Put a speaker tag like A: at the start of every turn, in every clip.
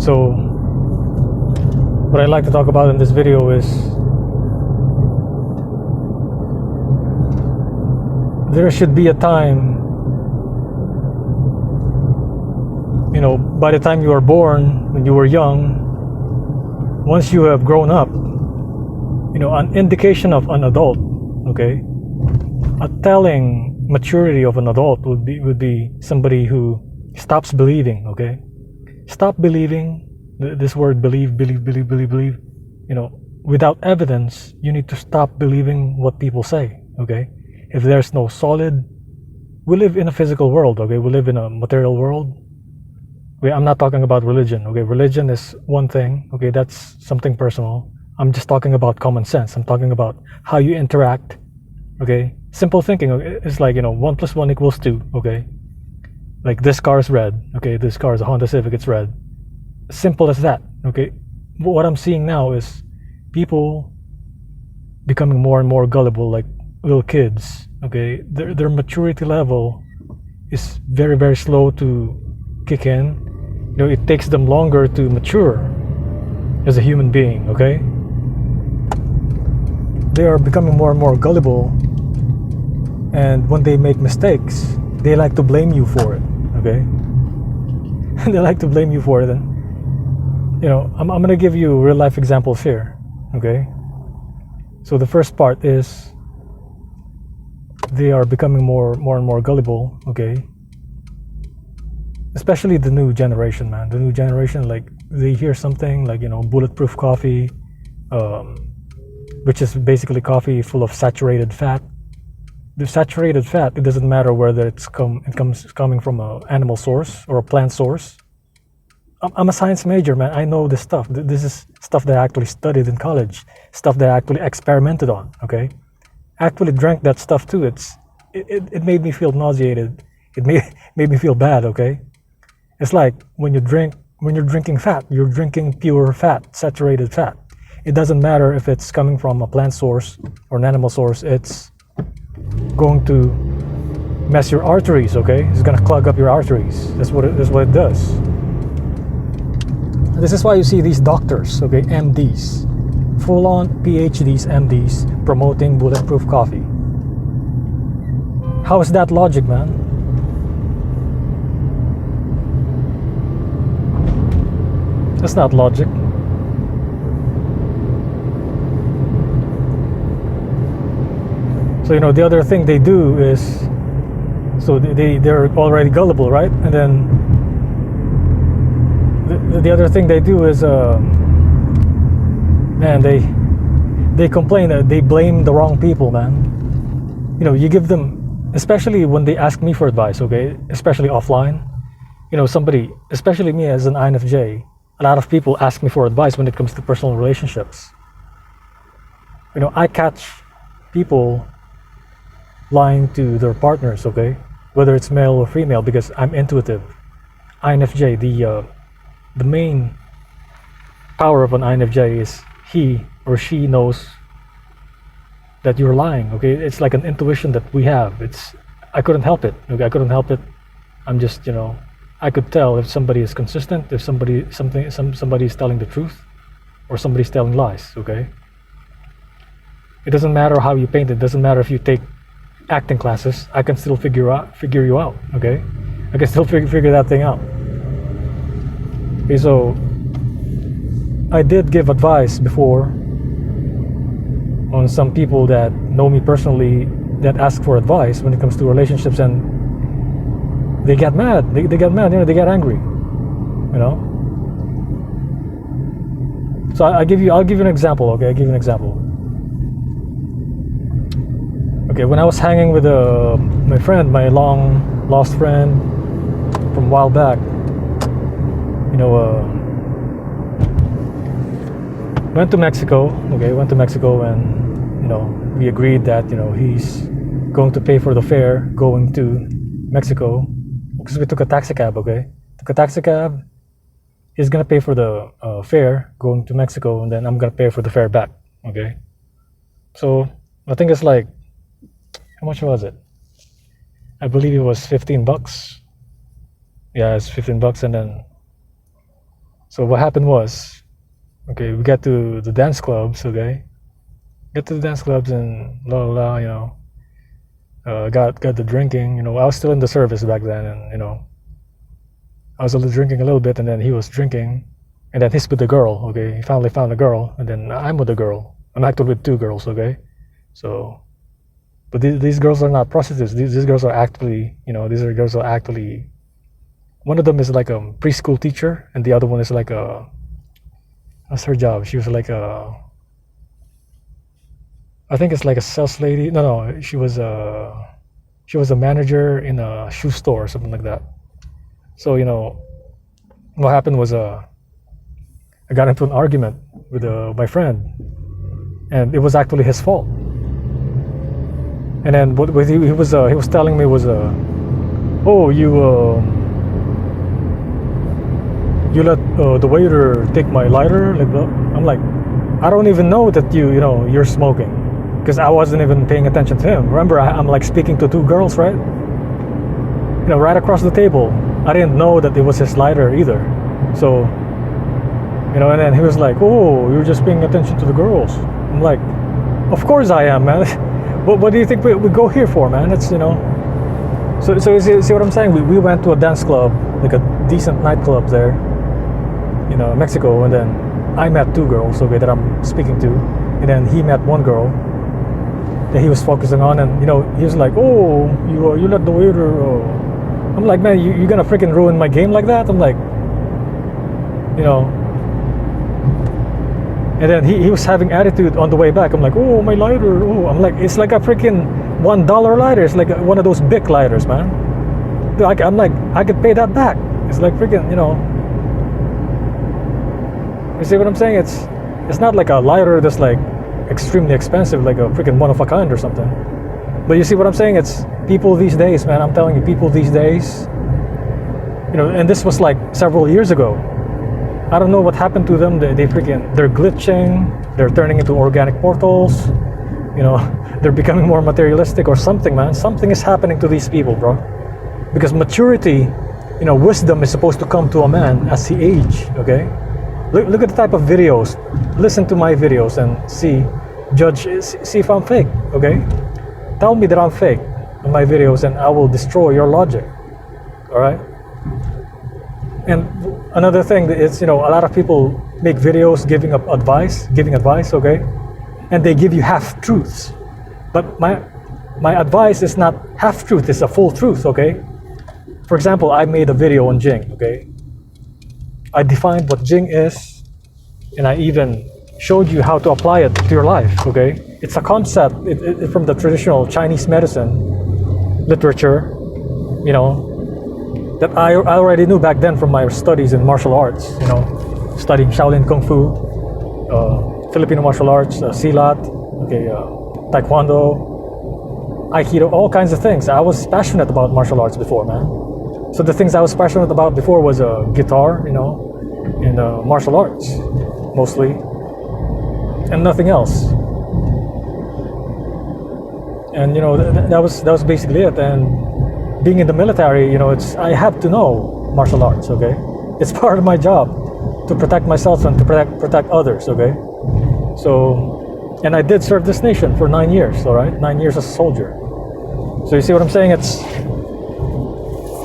A: So what I'd like to talk about in this video is there should be a time, by the time you are born, when you were young, once you have grown up, an indication of an adult, okay? A telling maturity of an adult would be somebody who stops believing, okay? Stop believing, this word believe, without evidence. You need to stop believing what people say, okay? If there's no solid, we live in a physical world, okay? We live in a material world. I'm not talking about religion, okay? Religion is one thing, okay? That's something personal. I'm just talking about common sense. I'm talking about how you interact, okay? Simple thinking, okay? It's like, 1 + 1 = 2, okay? Like this car is red, okay? This car is a Honda Civic, it's red. Simple as that, okay? What I'm seeing now is people becoming more and more gullible, like little kids, okay? Their maturity level is very, very slow to kick in. It takes them longer to mature as a human being, okay? They are becoming more and more gullible, and when they make mistakes, they like to blame you for it, okay? They like to blame you for it, and I'm gonna give you real life examples here, okay? So the first part is they are becoming more and more gullible, okay? Especially the new generation, man. The new generation, like, they hear something like, bulletproof coffee, which is basically coffee full of saturated fat. The saturated fat, it doesn't matter whether it's coming from an animal source or a plant source. I'm a science major, man. I know this stuff. This is stuff that I actually studied in college, stuff that I actually experimented on, okay? Actually drank that stuff too. It made me feel nauseated. It made me feel bad, okay? It's like when you're drinking fat, you're drinking pure fat, saturated fat. It doesn't matter if it's coming from a plant source or an animal source. It's going to mess your arteries, okay? It's gonna clog up your arteries. That's what it does. This is why you see these doctors, okay, MDs, full-on PhDs, MDs, promoting bulletproof coffee. How is that logic, man? That's not logic. So the other thing they do is, so they're already gullible, right? And then the other thing they do is, man, they complain that they blame the wrong people, man. You give them, especially when they ask me for advice, okay? Especially offline. Somebody, especially me as an INFJ, a lot of people ask me for advice when it comes to personal relationships. I catch people lying to their partners, okay? Whether it's male or female, because I'm intuitive. INFJ, the main power of an INFJ is he or she knows that you're lying, okay? It's like an intuition that we have. I couldn't help it, okay? I couldn't help it. I'm just, I could tell if somebody is consistent, if somebody is telling the truth, or somebody's telling lies, okay? It doesn't matter how you paint it. Doesn't matter if you take acting classes. I can still figure you out, okay? I can still figure that thing out. Okay, so I did give advice before on some people that know me personally that ask for advice when it comes to relationships, and they get mad. They get mad. They get angry. So I'll give you an example. Okay, I'll give you an example. Okay, when I was hanging with my friend, my long lost friend from a while back, went to Mexico. Okay, went to Mexico, and we agreed that he's going to pay for the fare going to Mexico, because we took a taxi cab. Okay, took a taxi cab. He's gonna pay for the fare going to Mexico, and then I'm gonna pay for the fare back. Okay, so I think it's like, how much was it? I believe it was $15. Yeah, it's $15, and then So what happened was, okay, we get to the dance clubs, okay, get to the dance clubs and blah blah, blah, you know, got the drinking, you know. I was still in the service back then, and you know, I was drinking a little bit, and then he was drinking, and then he's with the girl, okay. He finally found a girl, and then I'm with the girl. I'm actually with two girls, okay. So, but these girls are not prostitutes. These girls are actually, you know, these are girls are actually. One of them is like a preschool teacher, and the other one is like a. What's her job? She was like a. I think it's like a sales lady. No, she was a manager in a shoe store or something like that. So you know, what happened was I got into an argument with my friend, and it was actually his fault. And then what he was telling me was oh, you let the waiter take my lighter. Like I'm like, I don't even know that you know you're smoking, because I wasn't even paying attention to him. Remember, I'm like speaking to two girls, right? You know, right across the table. I didn't know that it was his lighter either. So, you know, and then he was like, oh, you're just paying attention to the girls. I'm like, of course I am, man. What do you think we go here for, man? It's, you know. So you see what I'm saying? We went to a dance club, like a decent nightclub there, you know, Mexico, and then I met two girls, okay, that I'm speaking to, and then he met one girl that he was focusing on, and you know, he was like, oh, you let the waiter. I'm like, man, you gonna freaking ruin my game like that? I'm like, you know. And then he was having attitude on the way back. I'm like, oh, my lighter. Oh, I'm like, it's like a freaking $1 lighter. It's like one of those big lighters, man. I'm like, I could pay that back. It's like freaking, you know. You see what I'm saying? It's not like a lighter that's like extremely expensive, like a freaking one of a kind or something. But you see what I'm saying? It's people these days, man. I'm telling you, people these days. You know, and this was like several years ago. I don't know what happened to them. They're glitching. They're turning into organic portals. You know, they're becoming more materialistic or something, man. Something is happening to these people, bro. Because maturity, you know, wisdom is supposed to come to a man as he age. Okay, look at the type of videos. Listen to my videos and see if I'm fake. Okay, tell me that I'm fake in my videos, and I will destroy your logic. All right. And another thing is, you know, a lot of people make videos giving advice, okay? And they give you half truths. But my advice is not half truth, it's a full truth, okay? For example, I made a video on Jing, okay? I defined what Jing is, and I even showed you how to apply it to your life, okay? It's a concept from the traditional Chinese medicine literature, you know, that I already knew back then from my studies in martial arts, you know, studying Shaolin Kung Fu, Filipino martial arts, Silat, okay, Taekwondo, Aikido, all kinds of things. I was passionate about martial arts before, man. So the things I was passionate about before was guitar, you know, and martial arts, mostly, and nothing else. And you know, that was basically it. And being in the military, you know, I have to know martial arts, okay? It's part of my job to protect myself and to protect others, okay? So, and I did serve this nation for 9 years, all right? 9 years as a soldier. So you see what I'm saying? It's,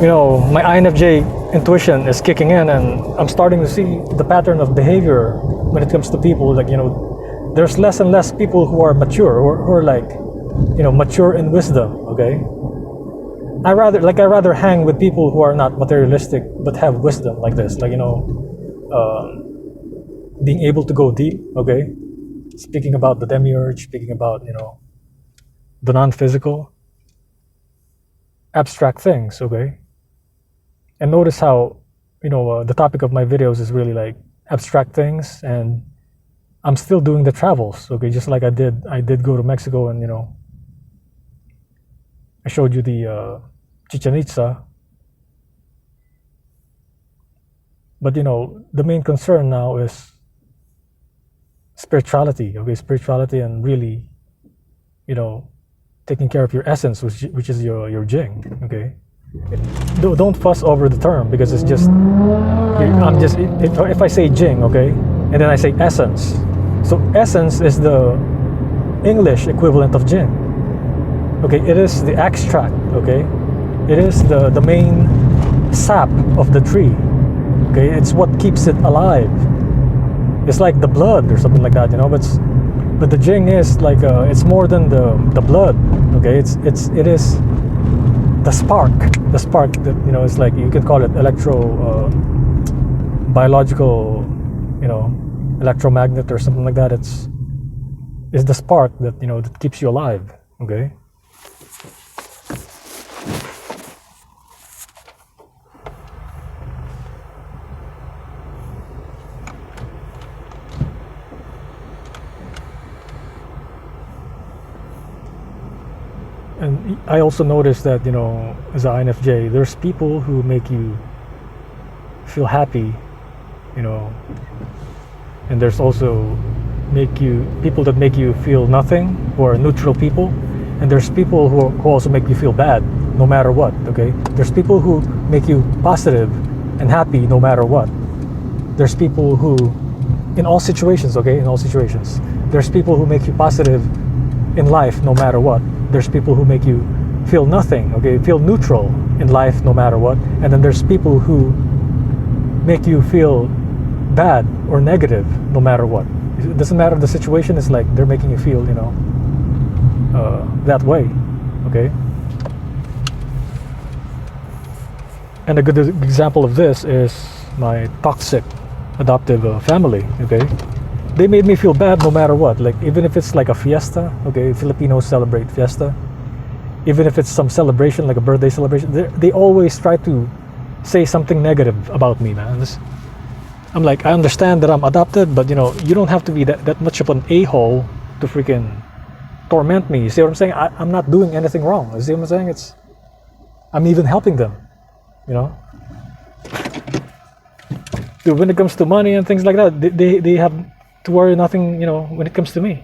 A: you know, my INFJ intuition is kicking in, and I'm starting to see the pattern of behavior when it comes to people. Like, you know, there's less and less people who are mature, who are like, you know, mature in wisdom, okay? I rather hang with people who are not materialistic but have wisdom like this, like, you know, being able to go deep, okay? Speaking about the demiurge, speaking about, you know, the non-physical, abstract things, okay? And notice how, you know, the topic of my videos is really like abstract things, and I'm still doing the travels, okay? Just like I did go to Mexico, and, you know, I showed you the Chichen Itza. But, you know, the main concern now is spirituality, okay? Spirituality, and really, you know, taking care of your essence, which is your Jing, okay? don't fuss over the term, because it's just, I'm just, if I say Jing, okay, and then I say essence, so essence is the English equivalent of Jing. Okay, it is the extract, okay, it is the main sap of the tree. Okay, it's what keeps it alive. It's like the blood or something like that, but the Jing is like it's more than the blood. Okay, it is the spark that, it's like, you can call it biological, electromagnet or something like that. It's the spark that, that keeps you alive. Okay. And I also noticed that, as an INFJ, there's people who make you feel happy, and there's also people that make you feel nothing, who are neutral people, and there's people who also make you feel bad, no matter what. Okay, there's people who make you positive and happy, no matter what. There's people who, in all situations, there's people who make you positive in life, no matter what. There's people who make you feel nothing, okay, feel neutral in life, no matter what. And then there's people who make you feel bad or negative, no matter what. It doesn't matter the situation. It's like they're making you feel, that way, okay. And a good example of this is my toxic adoptive family. Okay, they made me feel bad no matter what. Like, even if it's like a fiesta, okay, Filipinos celebrate fiesta. Even if it's some celebration, like a birthday celebration, they always try to say something negative about me, man. I'm like, I understand that I'm adopted, but you don't have to be that much of an a-hole to freaking torment me. You see what I'm saying? I'm not doing anything wrong. You see what I'm saying? I'm even helping them, Dude, when it comes to money and things like that, they have to worry nothing, when it comes to me.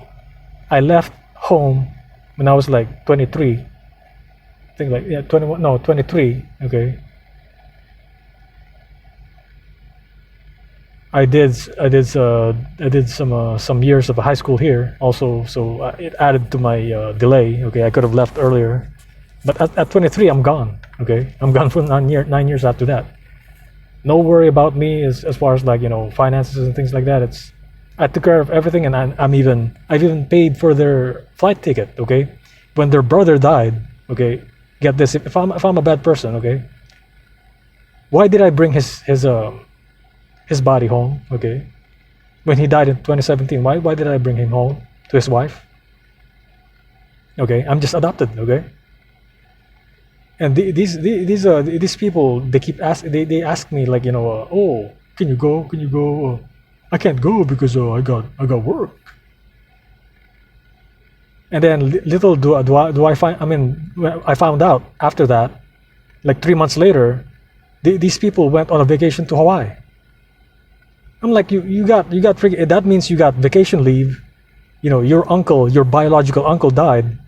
A: I left home when I was like 23. I think like, 21, no, 23, okay. I did some years of high school here also, so it added to my delay. Okay, I could have left earlier, but at 23 I'm gone. Okay, I'm gone for 9 years after that. No worry about me as far as like finances and things like that. I took care of everything, and I've even paid for their flight ticket. Okay, when their brother died. Okay, get this. If I'm a bad person. Okay, why did I bring his body home? Okay, when he died in 2017, why did I bring him home to his wife? Okay, I'm just adopted. Okay, and these people, they keep they ask me like, oh, can you go? I can't go because I got work. And then little do I find, I found out after that, like 3 months later, these people went on a vacation to Hawaii. I'm like, you got that means you got vacation leave. Your biological uncle died,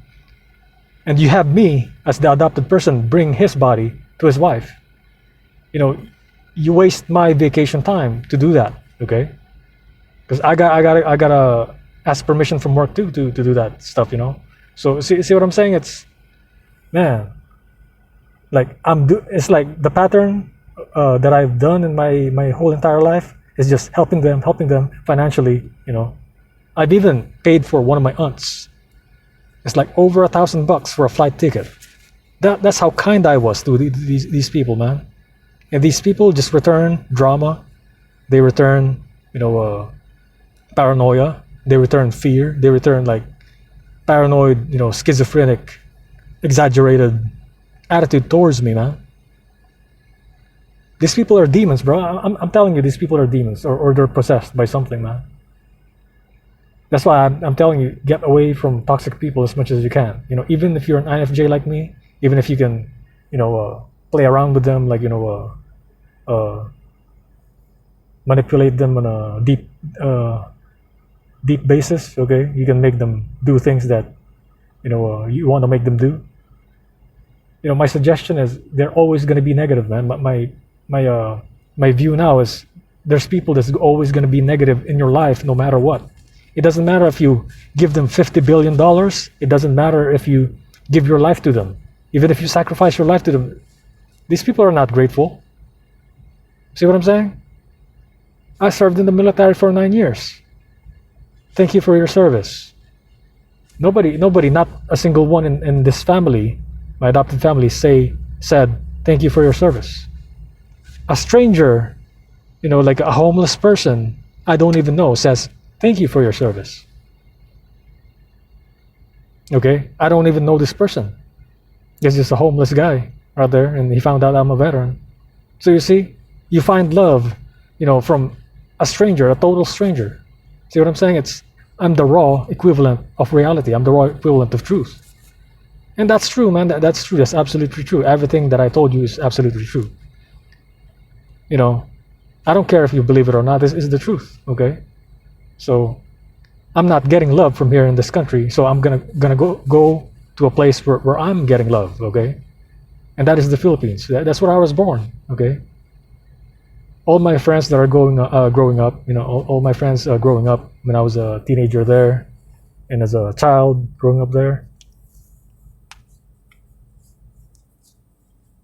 A: and you have me as the adopted person bring his body to his wife. You waste my vacation time to do that. Okay, because I gotta ask permission from work too to do that stuff. So see what I'm saying? It's, man, like it's like the pattern that I've done in my whole entire life is just helping them financially. I've even paid for one of my aunts. It's like over $1,000 for a flight ticket. That's how kind I was to these people, man. And these people just return drama. They return, paranoia. They return fear. They return like paranoid, schizophrenic, exaggerated attitude towards me, man. These people are demons, bro. I'm telling you, these people are demons, or they're possessed by something, man. That's why I'm telling you, get away from toxic people as much as you can. Even if you're an INFJ like me, even if you can, play around with them, like manipulate them on a deep basis. Okay, you can make them do things that you want to make them do. my suggestion is they're always going to be negative, man. My view now is there's people that's always going to be negative in your life no matter what. It doesn't matter if you give them $50 billion. It doesn't matter if you give your life to them. Even if you sacrifice your life to them, these people are not grateful. See what I'm saying? I served in the military for 9 years. Thank you for your service. Nobody, not a single one in this family, my adopted family, said, thank you for your service. A stranger, like a homeless person I don't even know, says, thank you for your service. Okay? I don't even know this person. He's just a homeless guy out there, and he found out I'm a veteran. So you see, you find love, from a stranger, a total stranger. See what I'm saying? I'm the raw equivalent of reality. I'm the raw equivalent of truth. And that's true, man. That's true. That's absolutely true. Everything that I told you is absolutely true. I don't care if you believe it or not. This is the truth, okay? So I'm not getting love from here in this country, so I'm gonna go to a place where I'm getting love, okay? And that is the Philippines. That's where I was born, okay? All my friends that are growing up, all my friends growing up when I was a teenager there, and as a child growing up there,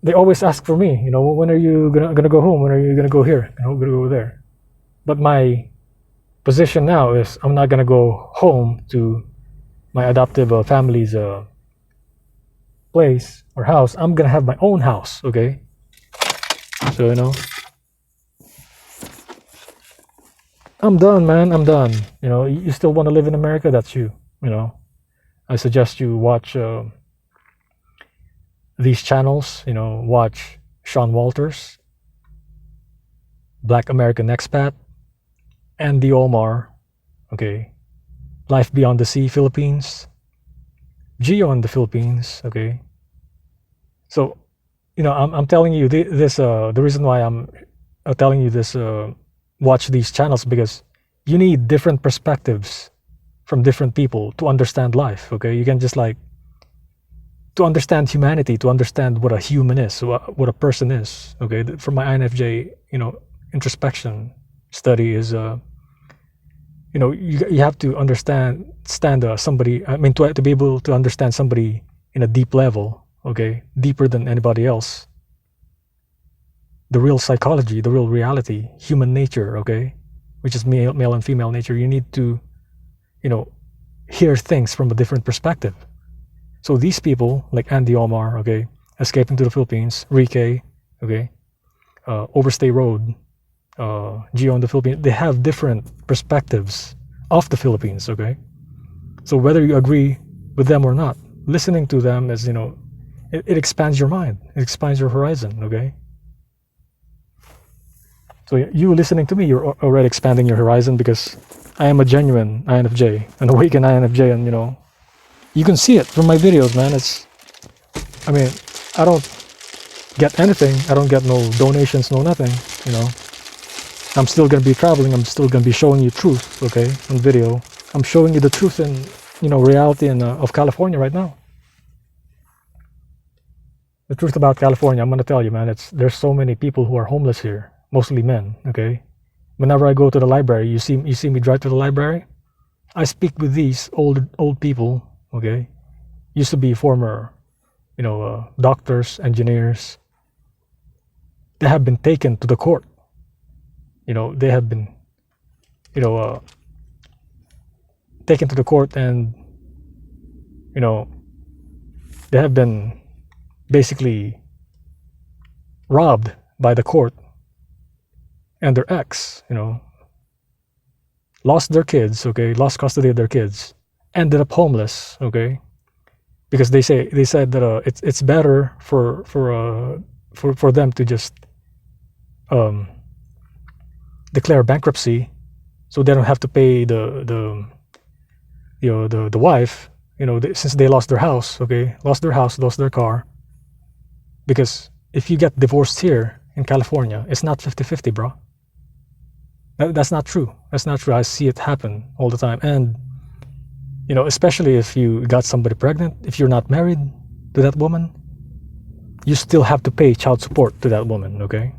A: they always ask for me. When are you gonna go home? When are you gonna go here? I'm gonna go there. But my position now is I'm not gonna go home to my adoptive family's place or house. I'm gonna have my own house. Okay. So I'm done, man. I'm done. You still want to live in America? That's you. I suggest you watch these channels. Watch Sean Walters, Black American Expat, Andy Omar. Okay, Life Beyond the Sea, Philippines, Geo in the Philippines. Okay, so I'm telling you this. The reason why I'm telling you this. Watch these channels because you need different perspectives from different people to understand life. Okay, you can just to understand humanity, to understand what a human is, what a person is. Okay, from my INFJ, introspection study is, you have to understand somebody. I mean, to be able to understand somebody in a deep level. Okay, deeper than anybody else. The real psychology, the real reality, human nature, okay, which is male and female nature. You need to, hear things from a different perspective. So these people, like Andy Omar, okay, Escaping to the Philippines, Rike, okay, Overstay Road, Geo in the Philippines, they have different perspectives of the Philippines, okay. So whether you agree with them or not, listening to them is, it expands your mind, it expands your horizon, okay. So you listening to me, you're already expanding your horizon because I am a genuine INFJ, an awakened INFJ, and you can see it from my videos, man. I don't get anything. I don't get no donations, no nothing, I'm still going to be traveling. I'm still going to be showing you truth, okay, on video. I'm showing you the truth and, reality of California right now. The truth about California, I'm going to tell you, man, there's so many people who are homeless here. Mostly men, okay? Whenever I go to the library, you see me drive to the library, I speak with these old people, okay? Used to be former, doctors, engineers. They have been taken to the court. They have been, taken to the court and, they have been basically robbed by the court. And their ex, lost their kids, okay, lost custody of their kids, ended up homeless, okay, because they said that it's better for them to just declare bankruptcy, so they don't have to pay the wife, since they lost their house, okay, lost their car, because if you get divorced here in California, it's not 50-50, bro. That's not true. That's not true. I see it happen all the time. And, especially if you got somebody pregnant, if you're not married to that woman, you still have to pay child support to that woman, okay?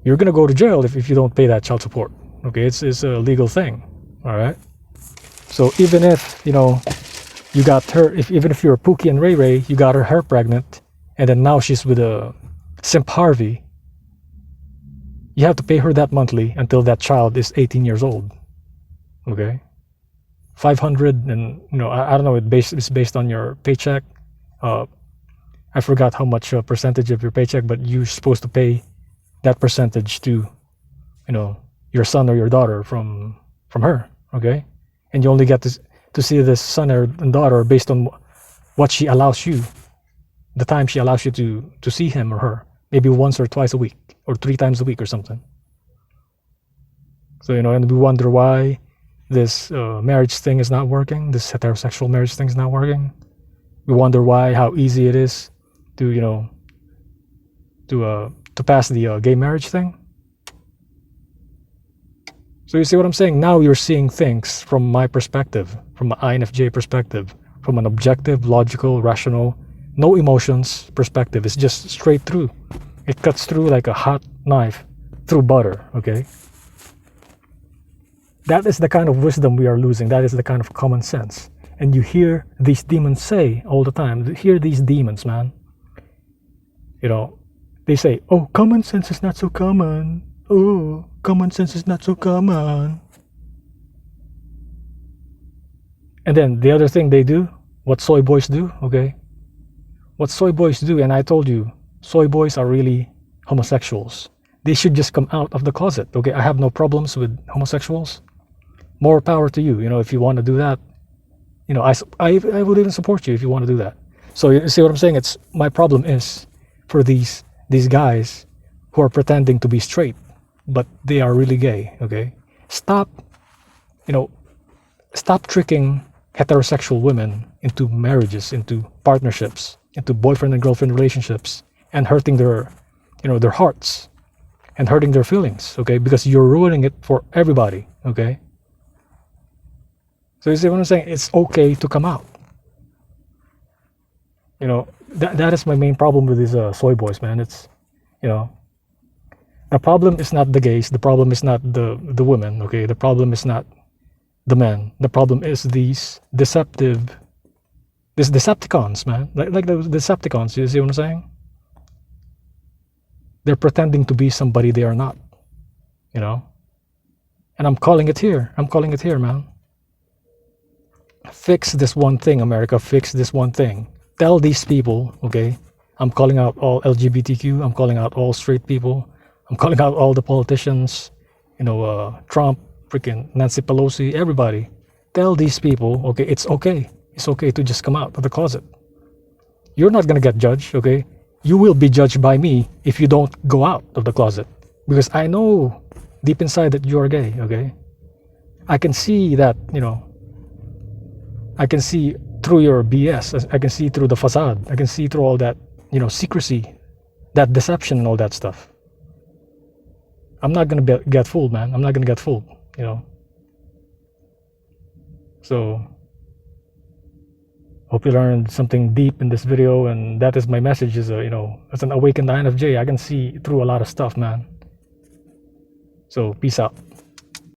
A: You're gonna go to jail if you don't pay that child support, okay? It's a legal thing, all right? So even if, you know, you got her, even if you're Pookie and Ray Ray, you got her pregnant, and then now she's with a Simp Harvey, you have to pay her that monthly until that child is 18 years old, okay? 500, and you know, I don't know, it's based on your paycheck. I forgot how much percentage of your paycheck, but you're supposed to pay that percentage to, you know, your son or your daughter from her, okay? And you only get to see this son or daughter based on what she allows you, the time she allows you to see him or her, maybe once or twice a week or 3 times a week or something. So, you know, and we wonder why this marriage thing is not working, this heterosexual marriage thing is not working. We wonder why, how easy it is to, you know, to pass the gay marriage thing. So you see what I'm saying? Now you're seeing things from my perspective, from an INFJ perspective, from an objective, logical, rational, no emotions perspective. It's just straight through. It cuts through like a hot knife through butter, okay? That is the kind of wisdom we are losing. That is the kind of common sense. And you hear these demons say all the time, you hear these demons, man. You know, they say, oh, common sense is not so common. Oh, common sense is not so common. And then the other thing they do, what soy boys do, okay? What soy boys do, and I told you, soy boys are really homosexuals. They should just come out of the closet, okay? I have no problems with homosexuals. More power to you, you know, if you want to do that. You know, I would even support you if you want to do that. So you see what I'm saying? It's my problem is for these guys who are pretending to be straight, but they are really gay, okay? Stop, you know, stop tricking heterosexual women into marriages, into partnerships, into boyfriend and girlfriend relationships, and hurting their, you know, their hearts and hurting their feelings, okay? Because you're ruining it for everybody, okay? So you see what I'm saying? It's okay to come out. You know, that is my main problem with these soy boys, man. It's, you know, the problem is not the gays. The problem is not the women, okay? The problem is not the men. The problem is these Decepticons, man. Like the Decepticons, you see what I'm saying? They're pretending to be somebody they are not, you know? And I'm calling it here. I'm calling it here, man. Fix this one thing, America. Fix this one thing. Tell these people, okay? I'm calling out all LGBTQ. I'm calling out all straight people. I'm calling out all the politicians. You know, Trump, freaking Nancy Pelosi, everybody. Tell these people, okay, it's okay. It's okay to just come out of the closet. You're not gonna get judged, okay? You will be judged by me if you don't go out of the closet. Because I know deep inside that you are gay, okay? I can see that, you know, I can see through your BS. I can see through the facade. I can see through all that, you know, secrecy, that deception and all that stuff. I'm not going to get fooled, man. I'm not going to get fooled, you know. So, hope you learned something deep in this video, and that is my message is, you know, as an awakened INFJ, I can see through a lot of stuff, man. So, peace out.